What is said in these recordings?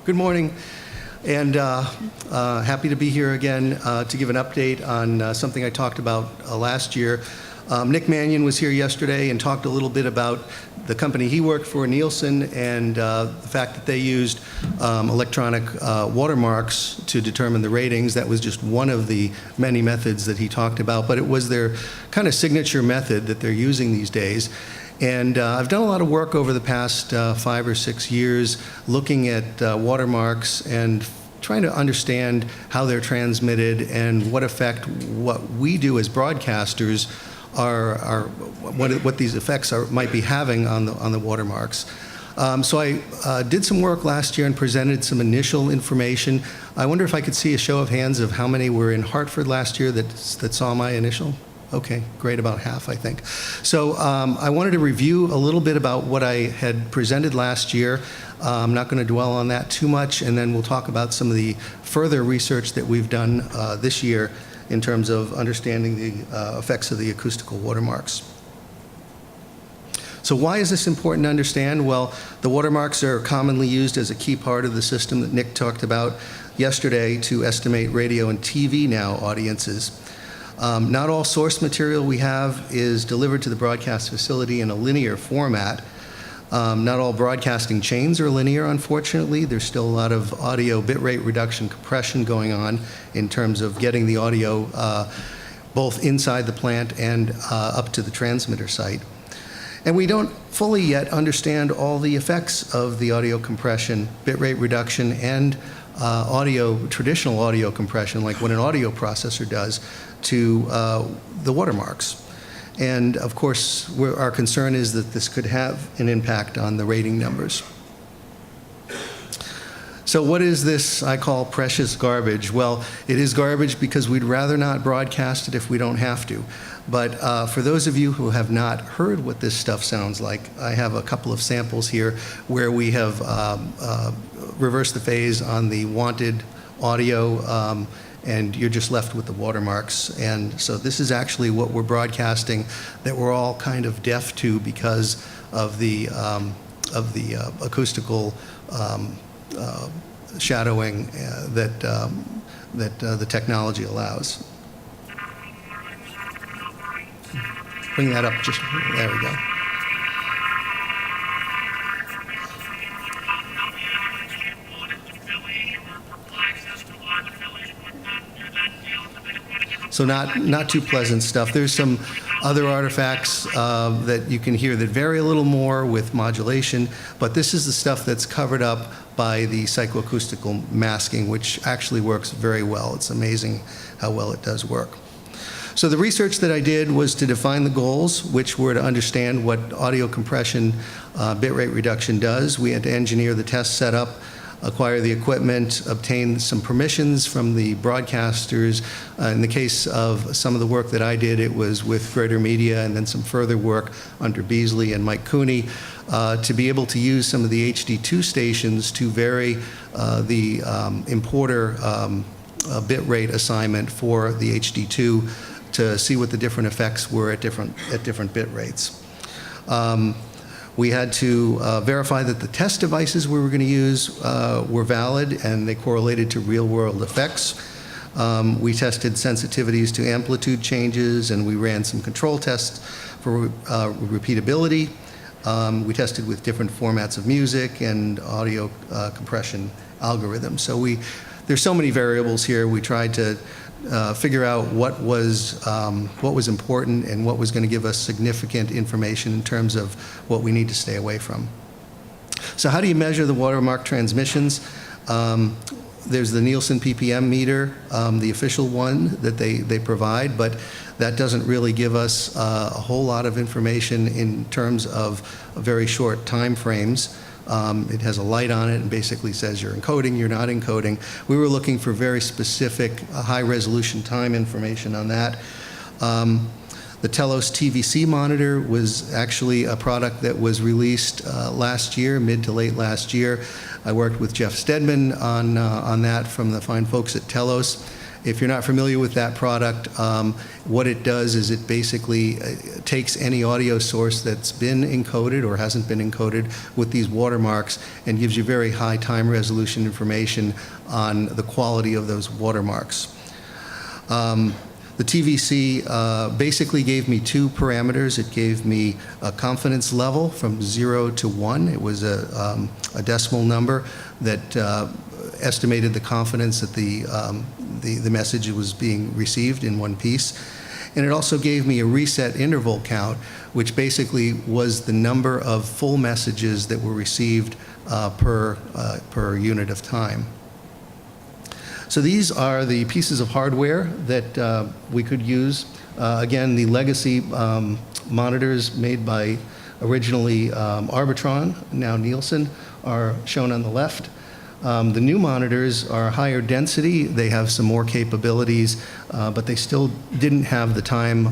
Good morning, and happy to be here again to give an update on something I talked about last year. Nick Mannion was here yesterday and talked a little bit about the company he worked for, Nielsen, and the fact that they used electronic watermarks to determine the ratings. That was just one of the many methods that he talked about, but it was their kind of signature method that they're using these days. And I've done a lot of work over the past 5 or 6 years looking at watermarks and trying to understand how they're transmitted and what effect what we do as broadcasters what these effects might be having on the watermarks. So I did some work last year and presented some initial information. I wonder if I could see a show of hands of how many were in Hartford last year that saw my initial. Okay, great, about half, I think. So I wanted to review a little bit about what I had presented last year. I'm not going to dwell on that too much, and then we'll talk about some of the further research that we've done this year in terms of understanding the effects of the acoustical watermarks. So why is this important to understand? Well, the watermarks are commonly used as a key part of the system that Nick talked about yesterday to estimate radio and TV now audiences. Not all source material we have is delivered to the broadcast facility in a linear format. Not all broadcasting chains are linear, unfortunately. There's still a lot of audio bitrate reduction compression going on in terms of getting the audio both inside the plant and up to the transmitter site. And we don't fully yet understand all the effects of the audio compression, bitrate reduction, and traditional audio compression, like what an audio processor does, to the watermarks. And of course, our concern is that this could have an impact on the rating numbers. So what is this I call precious garbage? Well, it is garbage because we'd rather not broadcast it if we don't have to. But for those of you who have not heard what this stuff sounds like, I have a couple of samples here where we have reversed the phase on the wanted audio, and you're just left with the watermarks. And so this is actually what we're broadcasting that we're all kind of deaf to because of the acoustical shadowing that the technology allows. Bring that up, just there we go. So not too pleasant stuff. There's some other artifacts that you can hear that vary a little more with modulation, but this is the stuff that's covered up by the psychoacoustical masking, which actually works very well. It's amazing how well it does work. So the research that I did was to define the goals, which were to understand what audio compression bitrate reduction does. We had to engineer the test setup, acquire the equipment, obtain some permissions from the broadcasters. In the case of some of the work that I did, it was with Greater Media, and then some further work under Beasley and Mike Cooney to be able to use some of the HD2 stations to vary the importer bitrate assignment for the HD2 to see what the different effects were at different bit rates. We had to verify that the test devices we were going to use were valid and they correlated to real-world effects. We tested sensitivities to amplitude changes, and we ran some control tests for repeatability. We tested with different formats of music and audio compression algorithms. So there's so many variables here. We tried to figure out what was important and what was going to give us significant information in terms of what we need to stay away from. So how do you measure the watermark transmissions? There's the Nielsen ppm meter, the official one that they provide, but that doesn't really give us a whole lot of information in terms of very short time frames. It has a light on it and basically says you're encoding, you're not encoding. We were looking for very specific high-resolution time information on that. The Telos TVC monitor was actually a product that was released last year, mid to late last year. I worked with Jeff Stedman on that from the fine folks at Telos. If you're not familiar with that product, what it does is it basically takes any audio source that's been encoded or hasn't been encoded with these watermarks and gives you very high time resolution information on the quality of those watermarks. The TVC basically gave me two parameters. It gave me a confidence level from 0 to 1. It was a decimal number that estimated the confidence that the message was being received in one piece. And it also gave me a reset interval count, which basically was the number of full messages that were received per unit of time. So these are the pieces of hardware that we could use. Again, the legacy monitors made by originally Arbitron, now Nielsen, are shown on the left. The new monitors are higher density. They have some more capabilities, but they still didn't have the time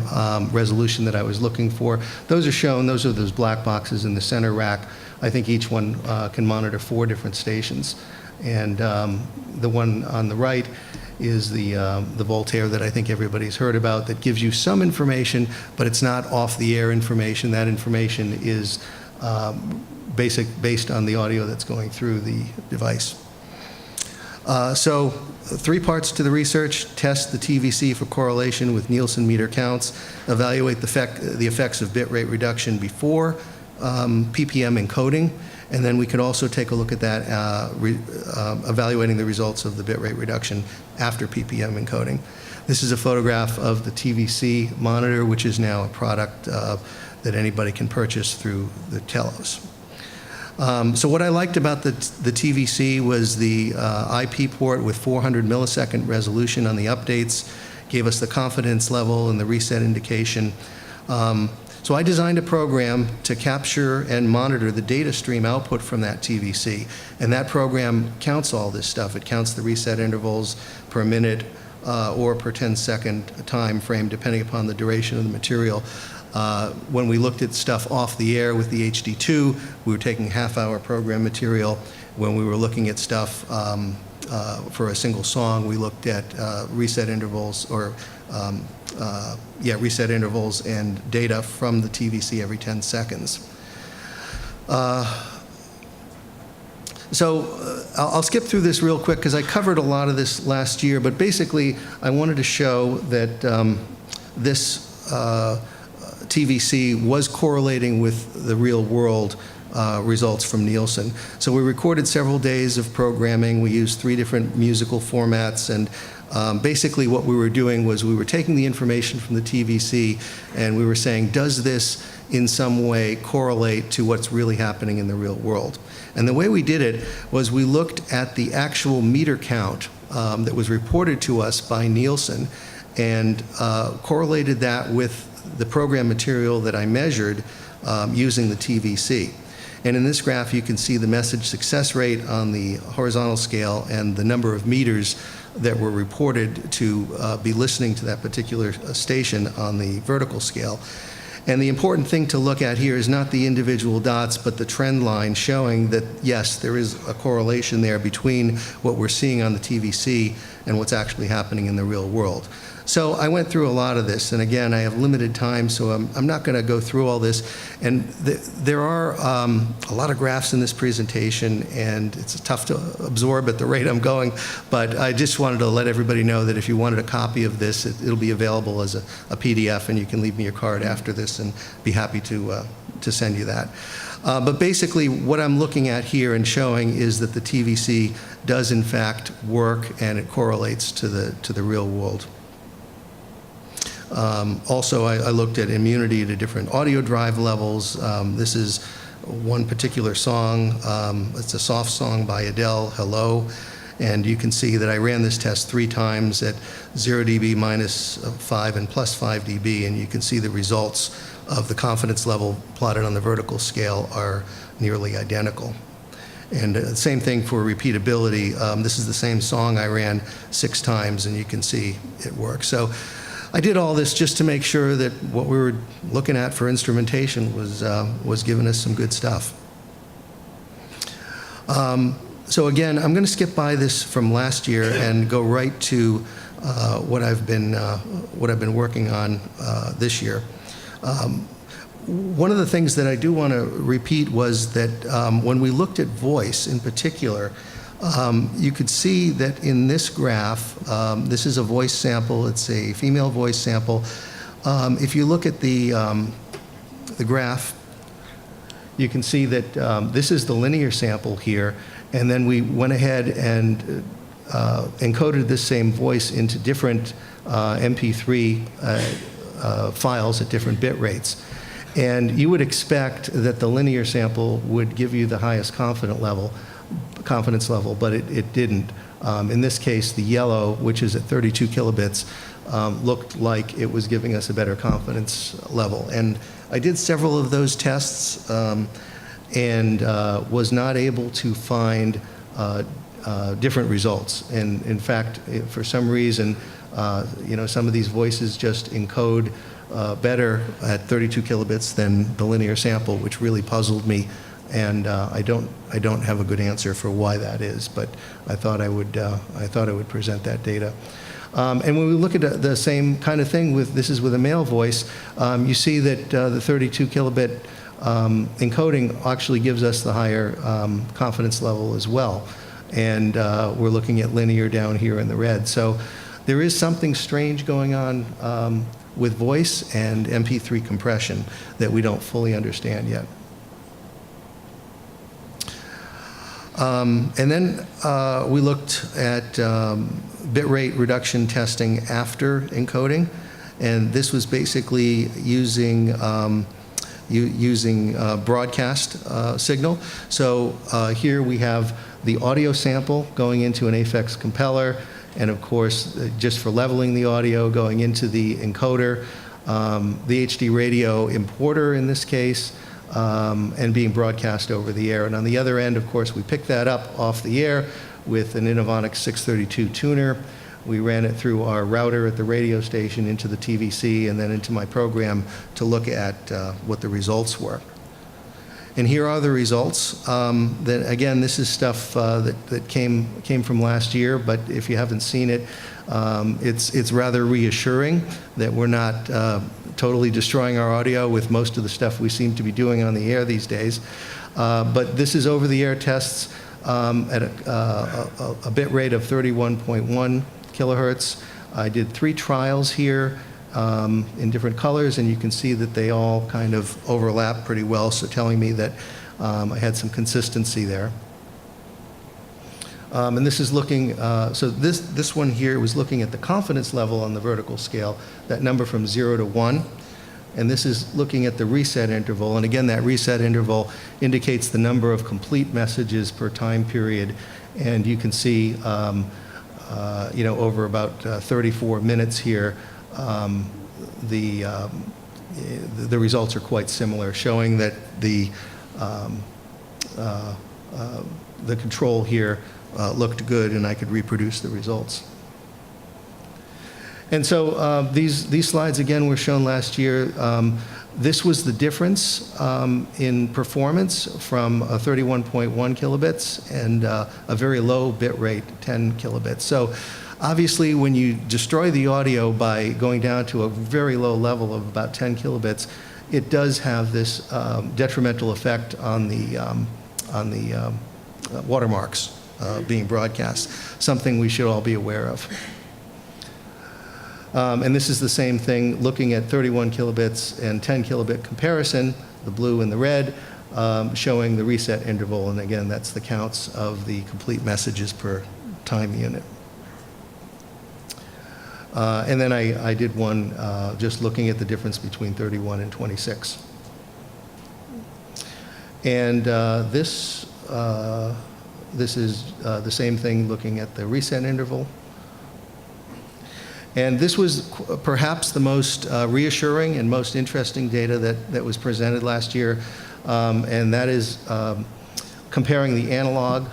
resolution that I was looking for. Those are shown. Those are those black boxes in the center rack. I think each one can monitor 4 different stations. And the one on the right is the Voltaire that I think everybody's heard about, that gives you some information, but it's not off-the-air information. That information is based on the audio that's going through the device. So 3 parts to the research: test the TVC for correlation with Nielsen meter counts, evaluate the effects of bit rate reduction before PPM encoding, and then we could also take a look at that, evaluating the results of the bit rate reduction after PPM encoding. This is a photograph of the TVC monitor, which is now a product that anybody can purchase through the telos. So what I liked about the TVC was the IP port with 400 millisecond resolution on the updates, gave us the confidence level and the reset indication. So I designed a program to capture and monitor the data stream output from that TVC, and that program counts all this stuff. It counts the reset intervals per minute or per 10-second time frame, depending upon the duration of the material. When we looked at stuff off the air with the HD2, we were taking half-hour program material. When we were looking at stuff for a single song, we looked at reset intervals or reset intervals and data from the TVC every 10 seconds. I'll skip through this real quick because I covered a lot of this last year, but basically I wanted to show that this TVC was correlating with the real world results from Nielsen. So we recorded several days of programming. We used 3 different musical formats, and basically what we were doing was we were taking the information from the TVC and we were saying, does this in some way correlate to what's really happening in the real world? And the way we did it was we looked at the actual meter count that was reported to us by Nielsen and correlated that with the program material that I measured using the TVC. And in this graph, you can see the message success rate on the horizontal scale and the number of meters that were reported to be listening to that particular station on the vertical scale. And the important thing to look at here is not the individual dots, but the trend line showing that, yes, there is a correlation there between what we're seeing on the TVC and what's actually happening in the real world. So I went through a lot of this, and again, I have limited time, so I'm not going to go through all this. And there are a lot of graphs in this presentation, and it's tough to absorb at the rate I'm going, but I just wanted to let everybody know that if you wanted a copy of this, it'll be available as a PDF, and you can leave me your card after this, and be happy to send you that. But basically, what I'm looking at here and showing is that the TVC does in fact work, and it correlates to the real world. Also, I looked at immunity to different audio drive levels. This is one particular song. It's a soft song by Adele, Hello. And you can see that I ran this test 3 times at 0 dB, -5, and +5 dB. And you can see the results of the confidence level plotted on the vertical scale are nearly identical. And same thing for repeatability. This is the same song I ran 6 times, and you can see it works. So I did all this just to make sure that what we were looking at for instrumentation was giving us some good stuff. So again, I'm going to skip by this from last year and go right to what I've been working on this year. One of the things that I do want to repeat was that when we looked at voice in particular, you could see that in this graph, this is a voice sample. It's a female voice sample. If you look at the graph, you can see that this is the linear sample here, and then we went ahead and encoded this same voice into different MP3 files at different bit rates. And you would expect that the linear sample would give you the highest confidence level, but it didn't. In this case, the yellow, which is at 32 kilobits, looked like it was giving us a better confidence level. And I did several of those tests and was not able to find different results. And in fact, for some reason, some of these voices just encode better at 32 kilobits than the linear sample, which really puzzled me. And I don't have a good answer for why that is, but I thought I would present that data. And when we look at the same kind of thing this is with a male voice, you see that the 32 kilobit encoding actually gives us the higher confidence level as well. And we're looking at linear down here in the red. So there is something strange going on with voice and MP3 compression that we don't fully understand yet. And then we looked at bitrate reduction testing after encoding, and this was basically using broadcast signal. So here we have the audio sample going into an AFX compeller, and of course, just for leveling the audio, going into the encoder, the HD radio importer in this case, and being broadcast over the air. And on the other end, of course, we picked that up off the air with an Innovonics 632 tuner. We ran it through our router at the radio station into the TVC and then into my program to look at what the results were. And here are the results. Again, this is stuff that came from last year, but if you haven't seen it, it's rather reassuring that we're not totally destroying our audio with most of the stuff we seem to be doing on the air these days. But this is over-the-air tests at a bit rate of 31.1 kilohertz. I did 3 trials here in different colors, and you can see that they all kind of overlap pretty well, so telling me that I had some consistency there. And this is looking, so this one here was looking at the confidence level on the vertical scale, that number from 0 to 1. And this is looking at the reset interval. And again, that reset interval indicates the number of complete messages per time period. And you can see, over about 34 minutes here, the results are quite similar, showing that the control here looked good, and I could reproduce the results. And so these slides, again, were shown last year. This was the difference in performance from 31.1 kilobits and a very low bit rate, 10 kilobits. So obviously, when you destroy the audio by going down to a very low level of about 10 kilobits, it does have this detrimental effect on the watermarks being broadcast, something we should all be aware of. And this is the same thing, looking at 31 kilobits and 10 kilobit comparison, the blue and the red, showing the reset interval. And again, that's the counts of the complete messages per time unit. And then I did one just looking at the difference between 31 and 26. And this is the same thing, looking at the reset interval. And this was perhaps the most reassuring and most interesting data that was presented last year, and that is comparing the analog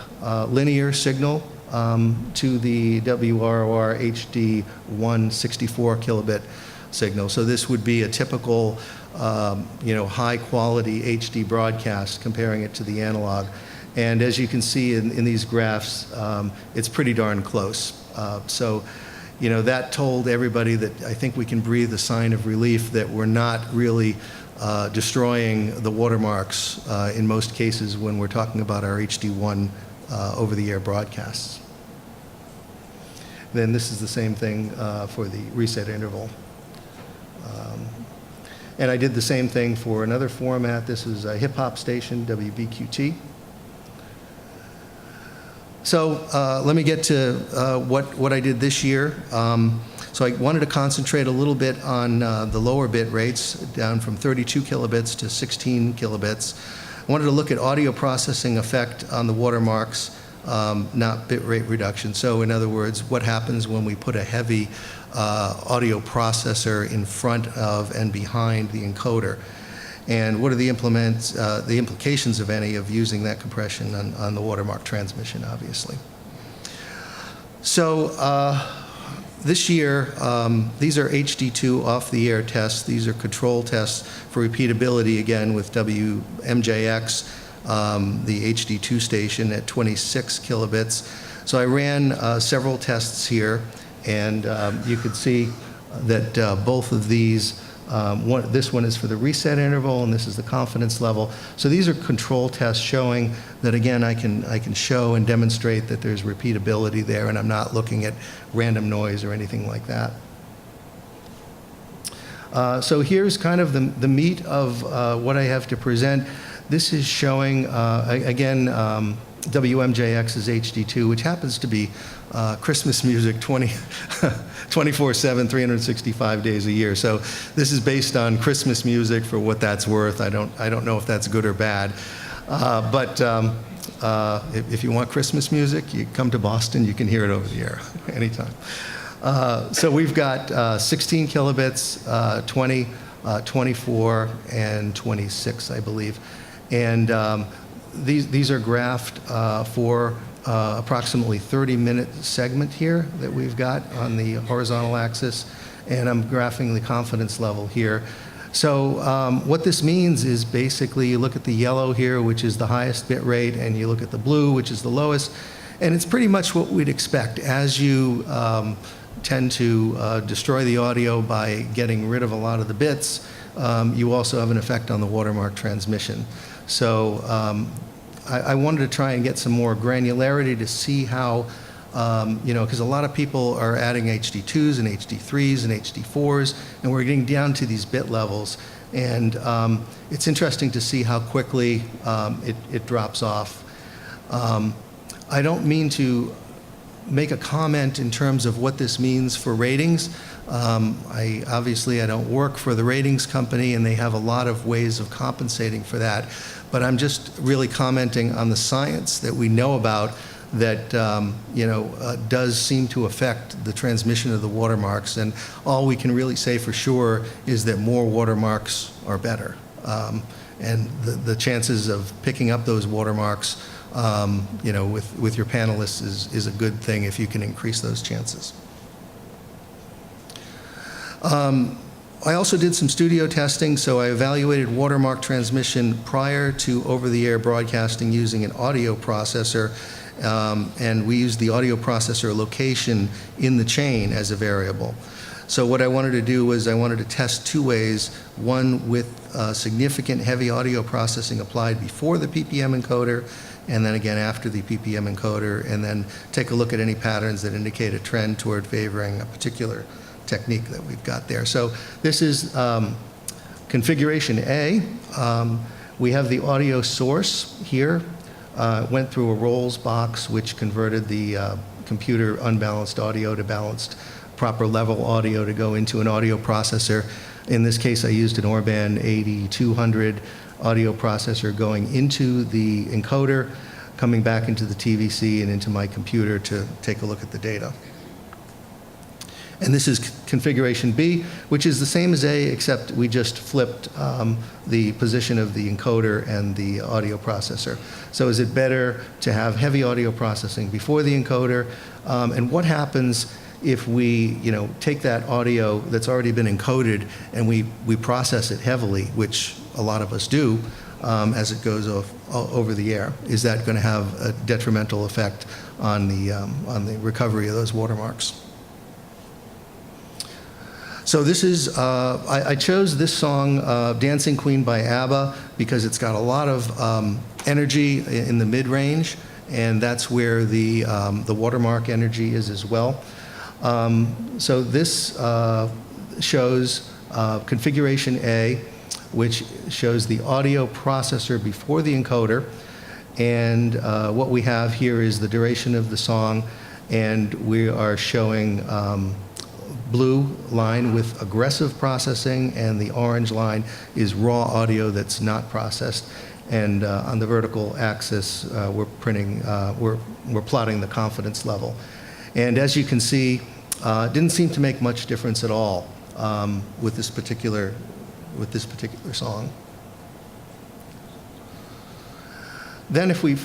linear signal to the WROR HD 164 kilobit signal. So this would be a typical, high quality HD broadcast, comparing it to the analog. And as you can see in these graphs, it's pretty darn close. So that told everybody that I think we can breathe a sign of relief that we're not really destroying the watermarks in most cases when we're talking about our HD1 over-the-air broadcasts. Then this is the same thing for the reset interval. And I did the same thing for another format. This is a hip-hop station, WBQT. So let me get to what I did this year. So I wanted to concentrate a little bit on the lower bit rates, down from 32 kilobits to 16 kilobits. I wanted to look at audio processing effect on the watermarks, not bit rate reduction. So in other words, what happens when we put a heavy audio processor in front of and behind the encoder? And what are the implications, of any, of using that compression on the watermark transmission, obviously. So this year, these are HD2 off-the-air tests. These are control tests for repeatability, again, with WMJX, the HD2 station at 26 kilobits. So I ran several tests here, and you could see that both of these, this one is for the reset interval, and this is the confidence level. So these are control tests showing that, again, I can show and demonstrate that there's repeatability there, and I'm not looking at random noise or anything like that. So here's kind of the meat of what I have to present. This is showing, again, WMJX's HD2, which happens to be Christmas music 24/7, 365 days a year. So this is based on Christmas music for what that's worth. I don't know if that's good or bad. But if you want Christmas music, you come to Boston, you can hear it over the air anytime. So we've got 16 kilobits, 20, 24, and 26, I believe. And these are graphed for approximately 30-minute segment here that we've got on the horizontal axis, and I'm graphing the confidence level here. So what this means is basically you look at the yellow here, which is the highest bit rate, and you look at the blue, which is the lowest, and it's pretty much what we'd expect. As you tend to destroy the audio by getting rid of a lot of the bits, you also have an effect on the watermark transmission. So I wanted to try and get some more granularity to see how, because a lot of people are adding HD2s and HD3s and HD4s, and we're getting down to these bit levels. And it's interesting to see how quickly it drops off. I don't mean to make a comment in terms of what this means for ratings. Obviously I don't work for the ratings company, and they have a lot of ways of compensating for that. But I'm just really commenting on the science that we know about that does seem to affect the transmission of the watermarks. And all we can really say for sure is that more watermarks are better. And the chances of picking up those watermarks with your panelists is a good thing if you can increase those chances. I also did some studio testing, so I evaluated watermark transmission prior to over-the-air broadcasting using an audio processor, and we used the audio processor location in the chain as a variable. So what I wanted to do was I wanted to test two ways, one with significant heavy audio processing applied before the PPM encoder, and then again after the PPM encoder, and then take a look at any patterns that indicate a trend toward favoring a particular technique that we've got there. So this is configuration A. We have the audio source here. Went through a Rolls box, which converted the computer unbalanced audio to balanced proper level audio to go into an audio processor. In this case, I used an Orban 8200 audio processor going into the encoder, coming back into the TVC and into my computer to take a look at the data. And this is configuration B, which is the same as A, except we just flipped the position of the encoder and the audio processor. So is it better to have heavy audio processing before the encoder? And what happens if we take that audio that's already been encoded and we process it heavily, which a lot of us do, as it goes over the air? Is that going to have a detrimental effect on the recovery of those watermarks? So this is, I chose this song, Dancing Queen by ABBA, because it's got a lot of energy in the mid-range, and that's where the watermark energy is as well. So this shows configuration A, which shows the audio processor before the encoder, and what we have here is the duration of the song, and we are showing blue line with aggressive processing, and the orange line is raw audio that's not processed. And on the vertical axis, we're plotting the confidence level. And as you can see, it didn't seem to make much difference at all with this particular song. Then if we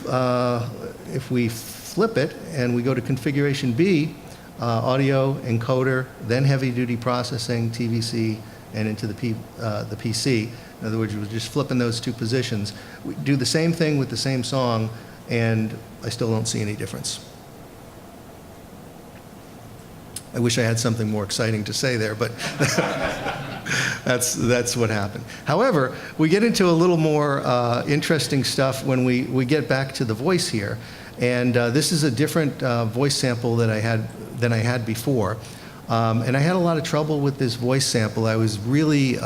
flip it and we go to configuration B, audio, encoder, then heavy-duty processing, TVC, and into the PC. In other words, we're just flipping those two positions. We do the same thing with the same song, and I still don't see any difference. I wish I had something more exciting to say there, but that's what happened. However, we get into a little more interesting stuff when we get back to the voice here. And this is a different voice sample that I had before. And I had a lot of trouble with this voice sample. I was really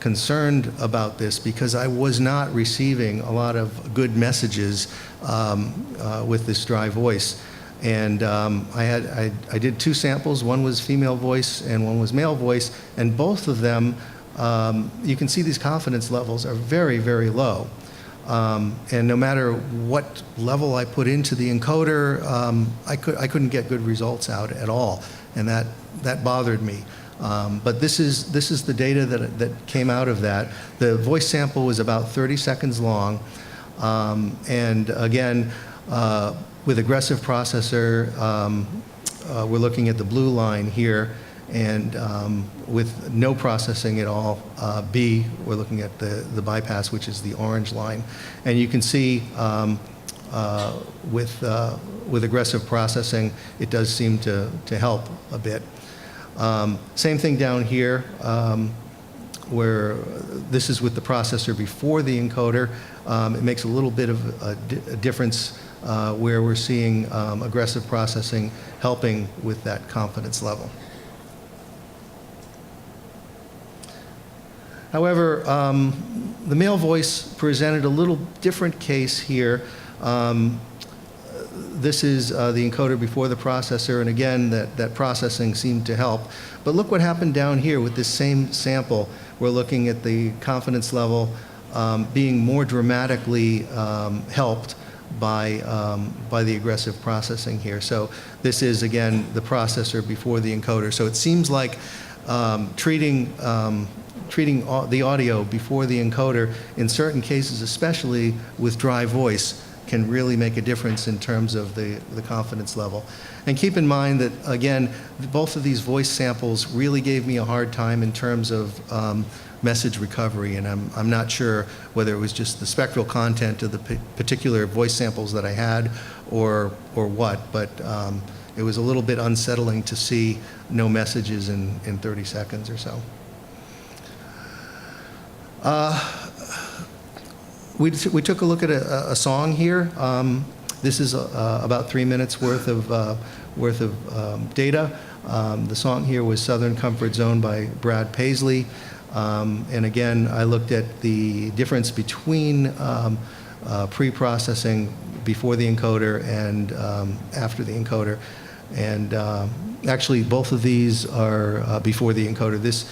concerned about this because I was not receiving a lot of good messages with this dry voice. And I did two samples. One was female voice and one was male voice. And both of them, you can see these confidence levels are very, very low. And no matter what level I put into the encoder, I couldn't get good results out at all, and that bothered me. But this is the data that came out of that. The voice sample was about 30 seconds long, and again, with aggressive processor, we're looking at the blue line here. And with no processing at all, B, we're looking at the bypass, which is the orange line. And you can see with aggressive processing, it does seem to help a bit. Same thing down here, where this is with the processor before the encoder. It makes a little bit of a difference where we're seeing aggressive processing helping with that confidence level. However, the male voice presented a little different case here. This is the encoder before the processor, and again, that processing seemed to help. But look what happened down here with this same sample. We're looking at the confidence level being more dramatically helped by the aggressive processing here. So this is, again, the processor before the encoder. So it seems like treating the audio before the encoder, in certain cases, especially with dry voice, can really make a difference in terms of the confidence level. And keep in mind that, again, both of these voice samples really gave me a hard time in terms of message recovery, and I'm not sure whether it was just the spectral content of the particular voice samples that I had or what, but it was a little bit unsettling to see no messages in 30 seconds or so. We took a look at a song here. This is about 3 minutes worth of data. The song here was Southern Comfort Zone by Brad Paisley. And again, I looked at the difference between pre-processing before the encoder and after the encoder. And actually, both of these are before the encoder. This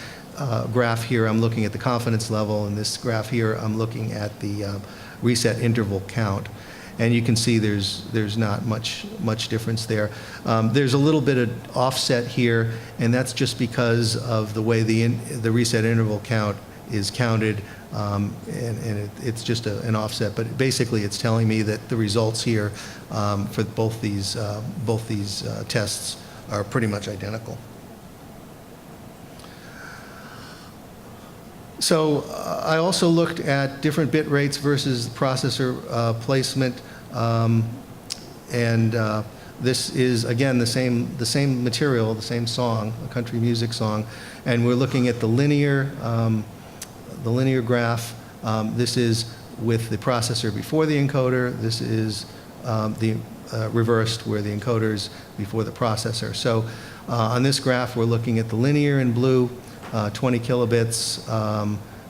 graph here, I'm looking at the confidence level, and this graph here, I'm looking at the reset interval count. And you can see there's not much difference there. There's a little bit of offset here, and that's just because of the way the reset interval count is counted, and it's just an offset. But basically, it's telling me that the results here for both these tests are pretty much identical. So I also looked at different bit rates versus processor placement, and This is, again, the same material, the same song, a country music song, and we're looking at the linear graph. This is with the processor before the encoder. This is the reversed, where the encoder's before the processor. So on this graph, we're looking at the linear in blue, 20 kilobits,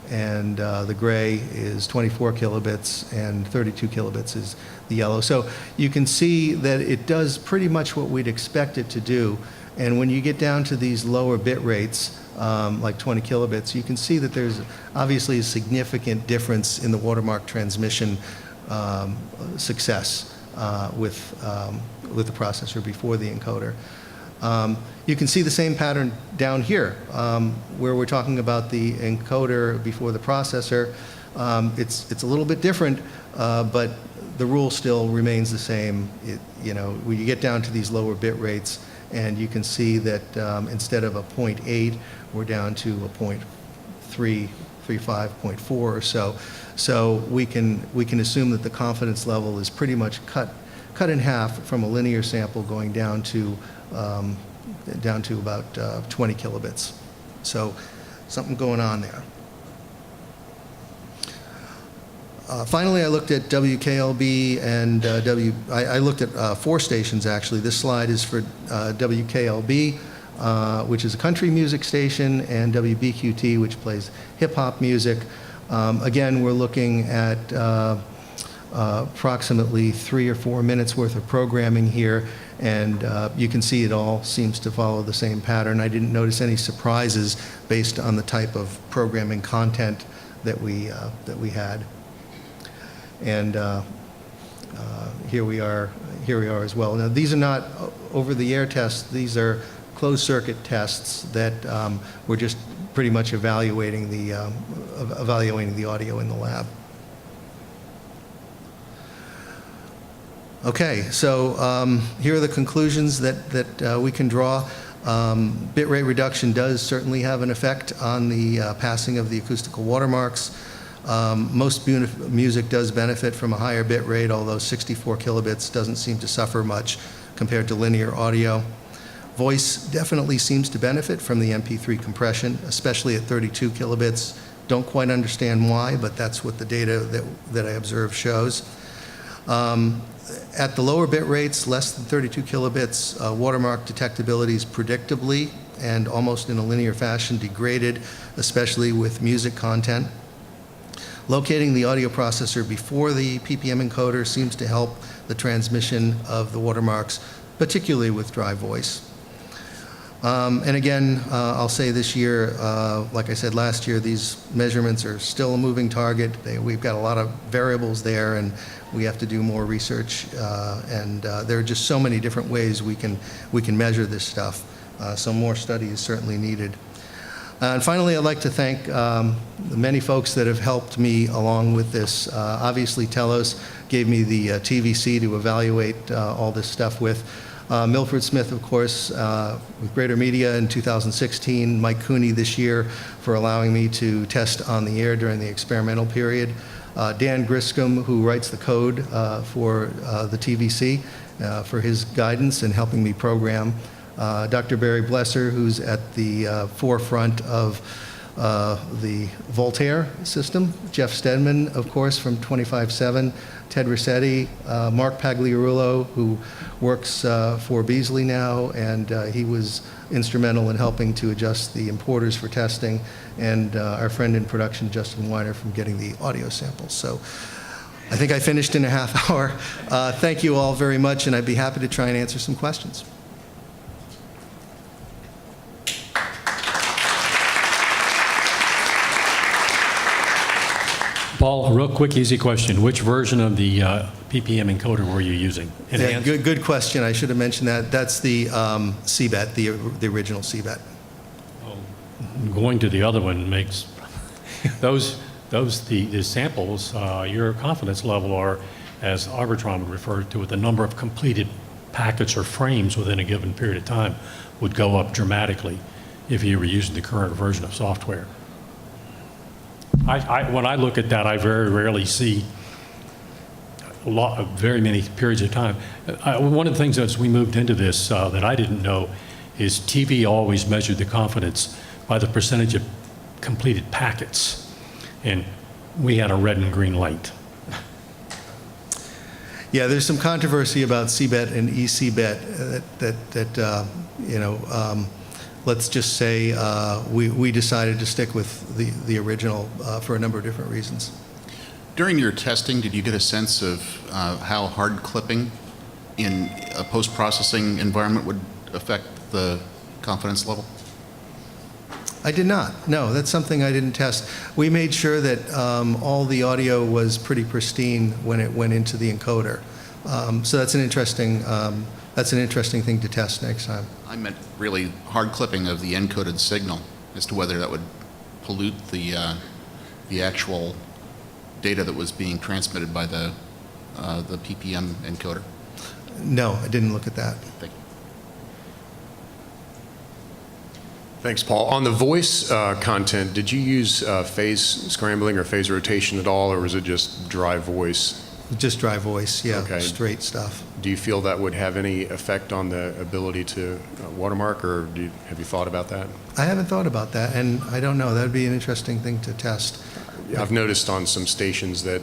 and the gray is 24 kilobits, and 32 kilobits is the yellow. So you can see that it does pretty much what we'd expect it to do. And when you get down to these lower bit rates, like 20 kilobits, you can see that there's obviously a significant difference in the watermark transmission success with the processor before the encoder. You can see the same pattern down here, where we're talking about the encoder before the processor. It's a little bit different, but the rule still remains the same. When you get down to these lower bit rates, and you can see that instead of a 0.8, we're down to a 0.3, 0.35, 0.4 or so. So we can assume that the confidence level is pretty much cut in half from a linear sample going down to about 20 kilobits. So something going on there. Finally, I looked at WKLB and I looked at 4 stations, actually. This slide is for WKLB, which is a country music station, and WBQT, which plays hip-hop music. Again, we're looking at approximately 3 or 4 minutes worth of programming here, and you can see it all seems to follow the same pattern. I didn't notice any surprises based on the type of programming content that we had. And here we are as well. Now, these are not over-the-air tests. These are closed-circuit tests that we're just pretty much evaluating the audio in the lab. Okay, so here are the conclusions that we can draw. Bit rate reduction does certainly have an effect on the passing of the acoustical watermarks. Most music does benefit from a higher bit rate, although 64 kilobits doesn't seem to suffer much compared to linear audio. Voice definitely seems to benefit from the MP3 compression, especially at 32 kilobits. Don't quite understand why, but that's what the data that I observed shows. At the lower bit rates, less than 32 kilobits, watermark detectability is predictably and almost in a linear fashion degraded, especially with music content. Locating the audio processor before the PPM encoder seems to help the transmission of the watermarks, particularly with dry voice. And again, I'll say this year, like I said last year, these measurements are still a moving target. We've got a lot of variables there, and we have to do more research. And there are just so many different ways we can measure this stuff. So more study is certainly needed. And finally, I'd like to thank the many folks that have helped me along with this. Obviously, Telos gave me the TVC to evaluate all this stuff with. Milford Smith, of course, with Greater Media in 2016. Mike Cooney this year for allowing me to test on the air during the experimental period. Dan Griscom, who writes the code for the TVC, for his guidance and helping me program. Dr. Barry Blesser, who's at the forefront of the Voltaire system. Jeff Stedman, of course, from 25/7. Ted Rossetti, Mark Pagliarulo, who works for Beasley now, and he was instrumental in helping to adjust the importers for testing, and our friend in production, Justin Weiner, from getting the audio samples. So I think I finished in a half hour. Thank you all very much, and I'd be happy to try and answer some questions. Paul, real quick, easy question. Which version of the PPM encoder were you using? Yeah, good question. I should have mentioned that. That's the CBET, the original CBET. Oh, going to the other one makes the samples. Your confidence level are, as Arbitron would refer to it, the number of completed packets or frames within a given period of time would go up dramatically if you were using the current version of software. When I look at that, I very rarely see very many periods of time. One of the things as we moved into this that I didn't know is TV always measured the confidence by the percentage of completed packets, and we had a red and green light. Yeah, there's some controversy about CBET and ECBET let's just say we decided to stick with the original for a number of different reasons. During your testing, did you get a sense of how hard clipping in a post-processing environment would affect the confidence level? I did not. No, that's something I didn't test. We made sure that all the audio was pretty pristine when it went into the encoder. So that's an interesting thing to test next time. I meant really hard clipping of the encoded signal as to whether that would pollute the actual data that was being transmitted by the PPM encoder. No, I didn't look at that. Thank you. Thanks, Paul. On the voice content, did you use phase scrambling or phase rotation at all, or was it just dry voice? Just dry voice, yeah, Okay. straight stuff. Do you feel that would have any effect on the ability to watermark, or have you thought about that? I haven't thought about that, and I don't know. That would be an interesting thing to test. I've noticed on some stations that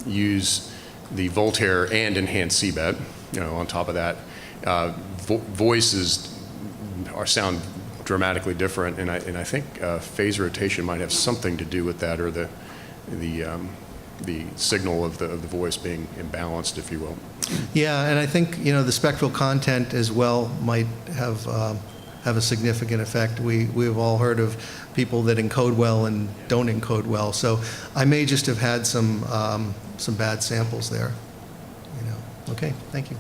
use the Voltaire and enhanced CBET, on top of that, voices sound dramatically different, and I think phase rotation might have something to do with that, or the signal of the voice being imbalanced, if you will. Yeah, and I think the spectral content as well might have a significant effect. We've all heard of people that encode well and don't encode well, so I may just have had some bad samples there. Okay, thank you.